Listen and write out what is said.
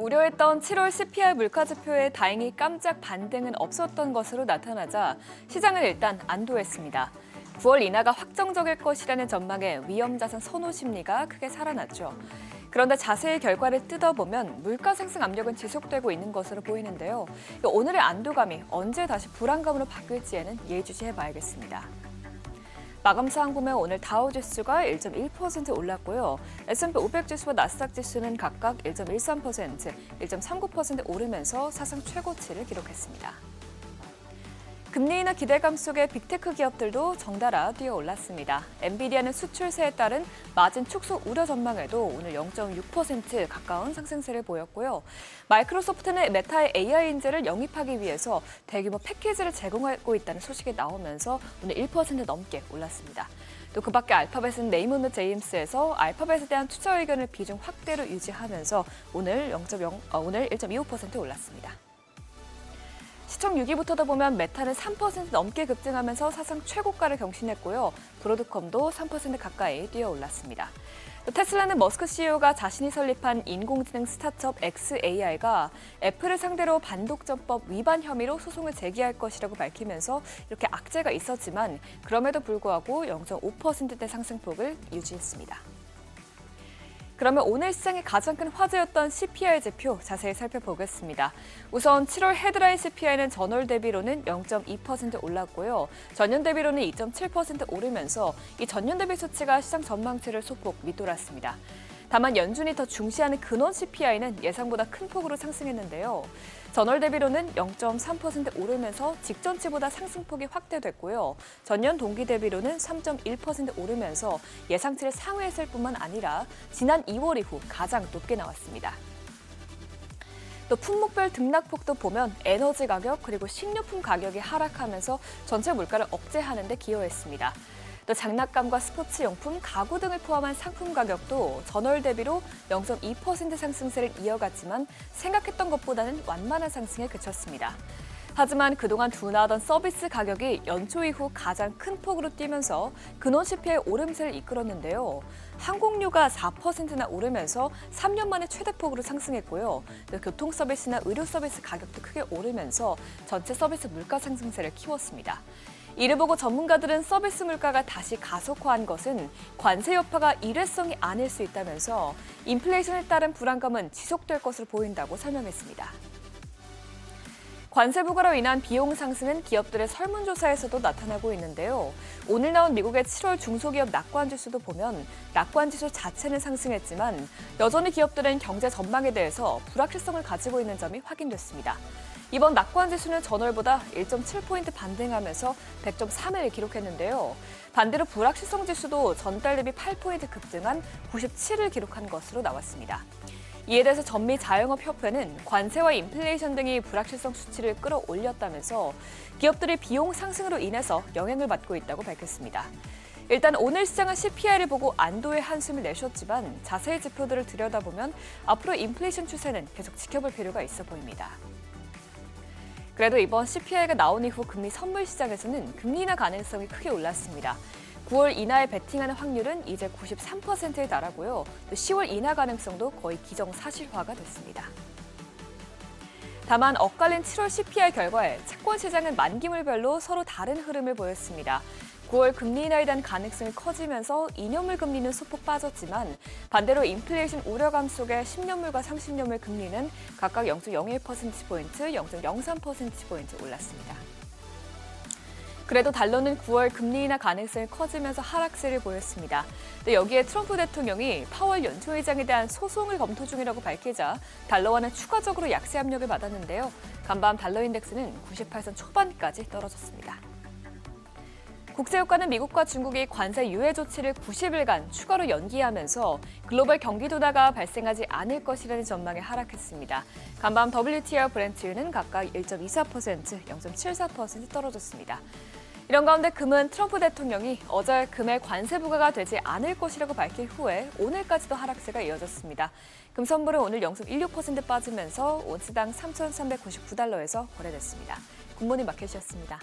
우려했던 7월 CPI 물가지표에 다행히 깜짝 반등은 없었던 것으로 나타나자 시장은 일단 안도했습니다. 9월 인하가 확정적일 것이라는 전망에 위험자산 선호 심리가 크게 살아났죠. 그런데 자세히 결과를 뜯어보면 물가 상승 압력은 지속되고 있는 것으로 보이는데요. 오늘의 안도감이 언제 다시 불안감으로 바뀔지에는 예의주시해봐야겠습니다. 마감사항 보면 오늘 다우지수가 1.1% 올랐고요. S&P 500 지수와 나스닥 지수는 각각 1.13%, 1.39% 오르면서 사상 최고치를 기록했습니다. 금리 인하 기대감 속에 빅테크 기업들도 덩달아 뛰어올랐습니다. 엔비디아는 수출세에 따른 마진 축소 우려 전망에도 오늘 0.6% 가까운 상승세를 보였고요. 마이크로소프트는 메타의 AI 인재를 영입하기 위해서 대규모 패키지를 제공하고 있다는 소식이 나오면서 오늘 1% 넘게 올랐습니다. 또 그 밖에 알파벳은 레이몬드 제임스에서 알파벳에 대한 투자 의견을 비중 확대로 유지하면서 오늘 1.25% 올랐습니다. 시청 6위부터도 보면 메타는 3% 넘게 급등하면서 사상 최고가를 경신했고요. 브로드컴도 3% 가까이 뛰어올랐습니다. 또 테슬라는 머스크 CEO가 자신이 설립한 인공지능 스타트업 xAI가 애플을 상대로 반독점법 위반 혐의로 소송을 제기할 것이라고 밝히면서 이렇게 악재가 있었지만 그럼에도 불구하고 0.5%대 상승폭을 유지했습니다. 그러면 오늘 시장의 가장 큰 화제였던 CPI 지표 자세히 살펴보겠습니다. 우선 7월 헤드라인 CPI는 전월 대비로는 0.2% 올랐고요. 전년 대비로는 2.7% 오르면서 이 전년 대비 수치가 시장 전망치를 소폭 밑돌았습니다. 다만 연준이 더 중시하는 근원 CPI는 예상보다 큰 폭으로 상승했는데요. 전월 대비로는 0.3% 오르면서 직전치보다 상승폭이 확대됐고요. 전년 동기 대비로는 3.1% 오르면서 예상치를 상회했을 뿐만 아니라 지난 2월 이후 가장 높게 나왔습니다. 또 품목별 등락폭도 보면 에너지 가격 그리고 식료품 가격이 하락하면서 전체 물가를 억제하는 데 기여했습니다. 또 장난감과 스포츠용품, 가구 등을 포함한 상품 가격도 전월 대비로 0.2% 상승세를 이어갔지만 생각했던 것보다는 완만한 상승에 그쳤습니다. 하지만 그동안 둔화하던 서비스 가격이 연초 이후 가장 큰 폭으로 뛰면서 근원 CPI 오름세를 이끌었는데요. 항공료가 4%나 오르면서 3년 만에 최대폭으로 상승했고요. 또 교통 서비스나 의료 서비스 가격도 크게 오르면서 전체 서비스 물가 상승세를 키웠습니다. 이를 보고 전문가들은 서비스 물가가 다시 가속화한 것은 관세 여파가 일회성이 아닐 수 있다면서 인플레이션에 따른 불안감은 지속될 것으로 보인다고 설명했습니다. 관세 부과로 인한 비용 상승은 기업들의 설문조사에서도 나타나고 있는데요. 오늘 나온 미국의 7월 중소기업 낙관지수도 보면 낙관지수 자체는 상승했지만 여전히 기업들은 경제 전망에 대해서 불확실성을 가지고 있는 점이 확인됐습니다. 이번 낙관지수는 전월보다 1.7포인트 반등하면서 100.3을 기록했는데요. 반대로 불확실성 지수도 전달 대비 8포인트 급등한 97을 기록한 것으로 나왔습니다. 이에 대해서 전미 자영업협회는 관세와 인플레이션 등이 불확실성 수치를 끌어올렸다면서 기업들의 비용 상승으로 인해서 영향을 받고 있다고 밝혔습니다. 일단 오늘 시장은 CPI를 보고 안도의 한숨을 내쉬었지만 자세히 지표들을 들여다보면 앞으로 인플레이션 추세는 계속 지켜볼 필요가 있어 보입니다. 그래도 이번 CPI가 나온 이후 금리 선물 시장에서는 금리 인하 가능성이 크게 올랐습니다. 9월 인하에 베팅하는 확률은 이제 93%에 달하고요. 또 10월 인하 가능성도 거의 기정사실화가 됐습니다. 다만 엇갈린 7월 CPI 결과에 채권 시장은 만기물별로 서로 다른 흐름을 보였습니다. 9월 금리 인하에 대한 가능성이 커지면서 2년물 금리는 소폭 빠졌지만 반대로 인플레이션 우려감 속에 10년물과 30년물 금리는 각각 0.01%포인트, 0.03%포인트 올랐습니다. 그래도 달러는 9월 금리 인하 가능성이 커지면서 하락세를 보였습니다. 또 여기에 트럼프 대통령이 파월 연초의장에 대한 소송을 검토 중이라고 밝히자 달러화는 추가적으로 약세 압력을 받았는데요. 간밤 달러 인덱스는 98선 초반까지 떨어졌습니다. 국제유가는 미국과 중국이 관세 유예 조치를 90일간 추가로 연기하면서 글로벌 경기 둔화가 발생하지 않을 것이라는 전망에 하락했습니다. 간밤 WTI 브렌트유는 각각 1.24%, 0.74% 떨어졌습니다. 이런 가운데 금은 트럼프 대통령이 어제 금의 관세 부과가 되지 않을 것이라고 밝힌 후에 오늘까지도 하락세가 이어졌습니다. 금 선물은 오늘 0.16% 빠지면서 온스당 3,399달러에서 거래됐습니다. 굿모닝 마켓이었습니다.